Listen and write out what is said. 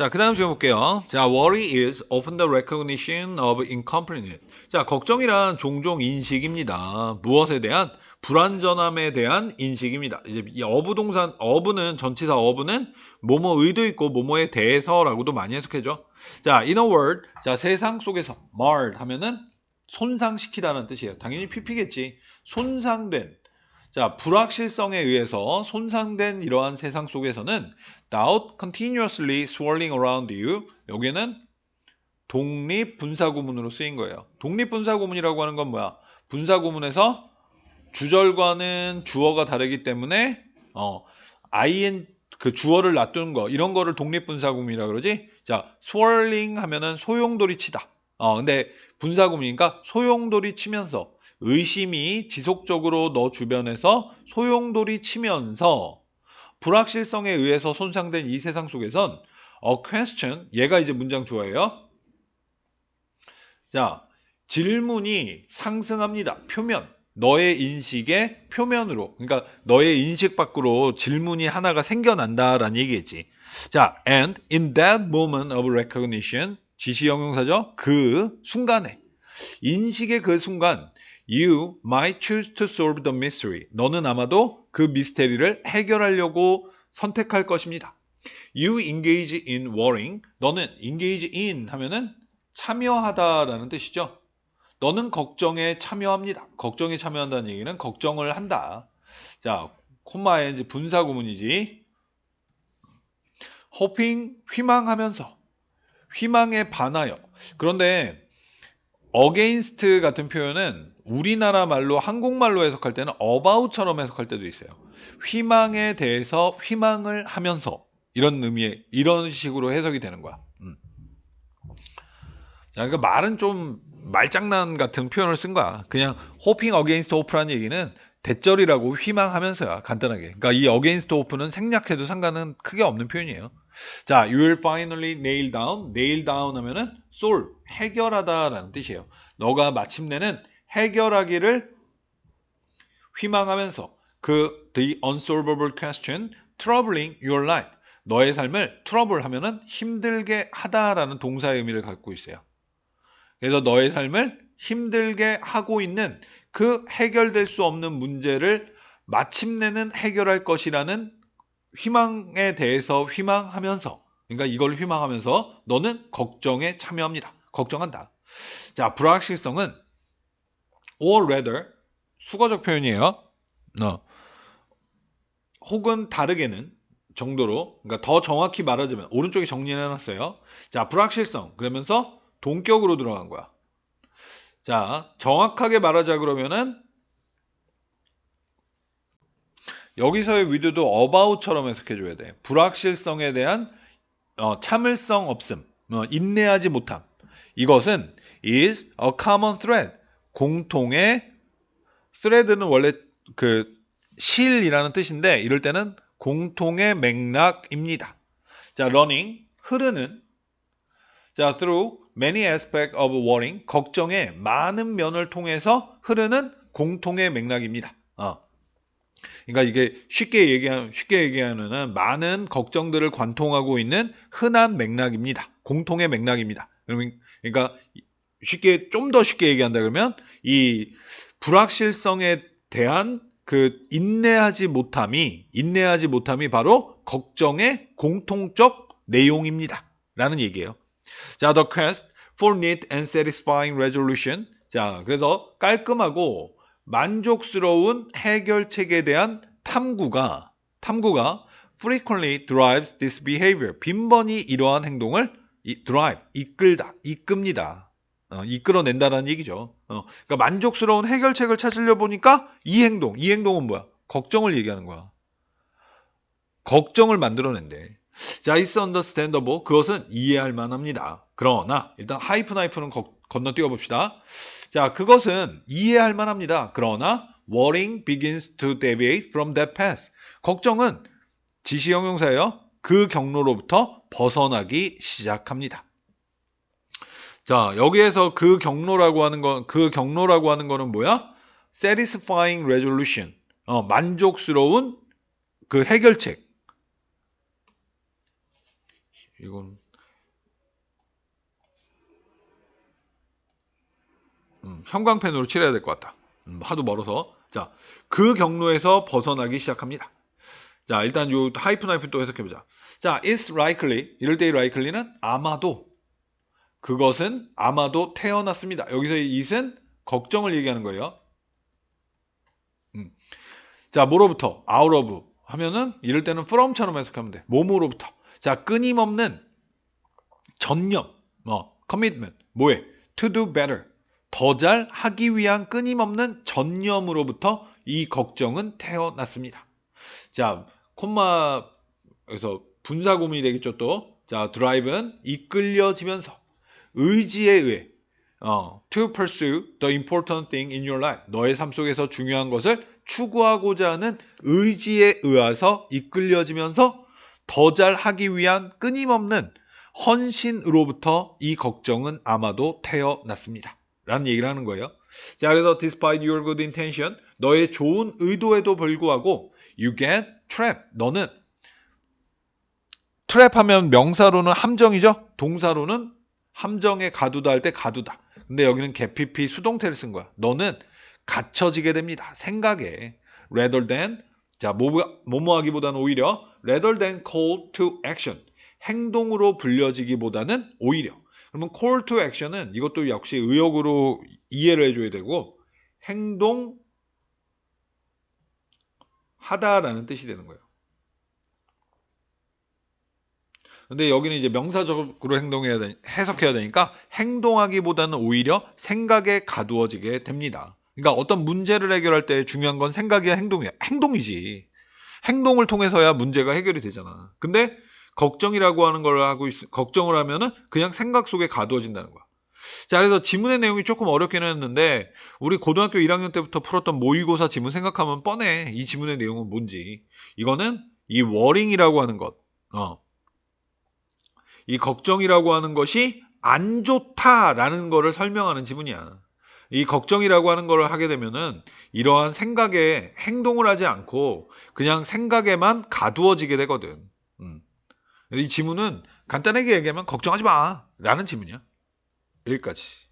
자, 그 다음 시간 볼게요. 자, worry is often the recognition of incompleteness. 자, 걱정이란 종종 인식입니다. 무엇에 대한? 불완전함에 대한 인식입니다. 이제 이 어부 동사, 어부는, 전치사 어부는 뭐뭐 의도 있고 뭐뭐에 대해서라고도 많이 해석해줘. 자, in a world. 자, 세상 속에서 marred 하면은 손상시키다는 뜻이에요. 당연히 pp겠지. 손상된. 자, 불확실성에 의해서 손상된 이러한 세상 속에서는 doubt continuously swirling around you. 여기는 독립분사구문으로 쓰인 거예요. 독립분사구문이라고 하는 건 뭐야? 분사구문에서 주절과는 주어가 다르기 때문에 in 그 주어를 놔두는 거 이런 거를 독립분사구문이라 그러지. 자, swirling 하면은 소용돌이 치다. 근데 분사구문이니까 소용돌이 치면서 의심이 지속적으로 너 주변에서 소용돌이 치면서 불확실성에 의해서 손상된 이 세상 속에선 a question, 얘가 이제 문장 주어예요. 자, 질문이 상승합니다. 표면. 너의 인식의 표면으로. 그러니까 너의 인식 밖으로 질문이 하나가 생겨난다라는 얘기겠지. 자, and in that moment of recognition, 지시형용사죠. 그 순간에. 인식의 그 순간, you might choose to solve the mystery. 너는 아마도 그 미스테리를 해결하려고 선택할 것입니다. You engage in worrying. 너는 engage in 하면은 참여하다라는 뜻이죠. 너는 걱정에 참여합니다. 걱정에 참여한다는 얘기는 걱정을 한다. 자, 콤마에 이제 분사 구문이지. hoping 희망하면서 희망에 반하여. 그런데 against 같은 표현은 우리나라 말로 한국말로 해석할 때는 about처럼 해석할 때도 있어요. 희망에 대해서 희망을 하면서 이런 의미의 이런 식으로 해석이 되는 거야. 자, 그러니까 말은 좀 말장난 같은 표현을 쓴 거야. 그냥 hoping against hope라는 얘기는 대절이라고 희망하면서야 간단하게. 그러니까 이 against hope는 생략해도 상관은 크게 없는 표현이에요. 자, you will finally nail down. nail down 하면은 solve, 해결하다라는 뜻이에요. 너가 마침내는 해결하기를 희망하면서 그 the unsolvable question troubling your life. 너의 삶을 trouble 하면은 힘들게 하다라는 동사의 의미를 갖고 있어요. 그래서 너의 삶을 힘들게 하고 있는 그 해결될 수 없는 문제를 마침내는 해결할 것이라는 희망에 대해서 희망하면서, 그러니까 이걸 희망하면서 너는 걱정에 참여합니다. 걱정한다. 자, 불확실성은 or rather 수거적 표현이에요. 혹은 다르게는 정도로, 그러니까 더 정확히 말하자면 오른쪽에 정리해놨어요. 자, 불확실성 그러면서 동격으로 들어간 거야. 자, 정확하게 말하자 그러면은 여기서의 위드도 about처럼 해석해줘야 돼. 불확실성에 대한 참을성 없음, 인내하지 못함. 이것은 is a common thread. 공통의 thread는 원래 그 실이라는 뜻인데 이럴 때는 공통의 맥락입니다. 자, running 흐르는. 자, through many aspects of worrying 걱정의 많은 면을 통해서 흐르는 공통의 맥락입니다. 그러니까 이게 쉽게 얘기하면은 많은 걱정들을 관통하고 있는 흔한 맥락입니다. 공통의 맥락입니다. 그러니까 좀 더 쉽게 얘기한다 그러면 이 불확실성에 대한 그 인내하지 못함이 바로 걱정의 공통적 내용입니다. 라는 얘기예요. 자, the quest for neat and satisfying resolution. 자, 그래서 깔끔하고 만족스러운 해결책에 대한 탐구가 frequently drives this behavior. 빈번히 이러한 행동을 이끕니다. 이끌어낸다라는 얘기죠. 그러니까 만족스러운 해결책을 찾으려 보니까 이 행동은 뭐야? 걱정을 얘기하는 거야. 걱정을 만들어낸대. 자, is understandable. 그것은 이해할 만합니다. 그러나 일단 하이픈은 건너뛰어 봅시다. 자, 그것은 이해할 만합니다. 그러나 worrying begins to deviate from that path. 걱정은 지시형용사예요. 그 경로로부터 벗어나기 시작합니다. 자, 여기에서 그 경로라고 하는 거는 뭐야? satisfying resolution. 만족스러운 그 해결책. 이건 형광펜으로 칠해야 될 것 같다. 하도 멀어서. 자, 그 경로에서 벗어나기 시작합니다. 자, 일단 요 하이픈 또 해석해보자. 자, is likely. 이럴 때의 likely는 아마도. 그것은 아마도 태어났습니다. 여기서의 it은 걱정을 얘기하는 거예요. 자, 뭐로부터? out of 하면은 이럴 때는 from처럼 해석하면 돼. 뭐뭐로부터. 자, 끊임없는 전념, commitment, 뭐해? to do better. 더 잘 하기 위한 끊임없는 전념으로부터 이 걱정은 태어났습니다. 자, 콤마에서 분사 구문이 되겠죠, 또. 자, drive는 이끌려지면서 의지에 의해 to pursue the important thing in your life. 너의 삶 속에서 중요한 것을 추구하고자 하는 의지에 의해서 이끌려지면서 더 잘 하기 위한 끊임없는 헌신으로부터 이 걱정은 아마도 태어났습니다. 라는 얘기를 하는 거예요. 자, 그래서 despite your good intention, 너의 좋은 의도에도 불구하고 you get trapped. 너는 트랩 하면 명사로는 함정이죠. 동사로는 함정에 가두다 할 때 가두다. 근데 여기는 개피피 수동태를 쓴 거야. 너는 갇혀지게 됩니다. 생각에. rather than 자, 뭐뭐 하기보다는 오히려 rather than call to action. 행동으로 불려지기보다는 오히려. 그러면 call to action은 이것도 역시 의역으로 이해를 해줘야 되고 행동하다라는 뜻이 되는 거예요. 근데 여기는 이제 명사적으로 해석해야 되니까 행동하기보다는 오히려 생각에 가두어지게 됩니다. 그러니까 어떤 문제를 해결할 때 중요한 건 생각이야, 행동이야. 행동이지. 행동을 통해서야 문제가 해결이 되잖아. 근데 걱정이라고 하는 걸 걱정을 하면은 그냥 생각 속에 가두어진다는 거야. 자, 그래서 지문의 내용이 조금 어렵긴 했는데 우리 고등학교 1학년 때부터 풀었던 모의고사 지문 생각하면 뻔해. 이 지문의 내용은 뭔지. 이거는 이 워링이라고 하는 것. 이 걱정이라고 하는 것이 안 좋다라는 거를 설명하는 지문이야. 이 걱정이라고 하는 거를 하게 되면은 이러한 생각에 행동을 하지 않고 그냥 생각에만 가두어지게 되거든. 이 지문은 간단하게 얘기하면 걱정하지 마 라는 지문이야. 여기까지.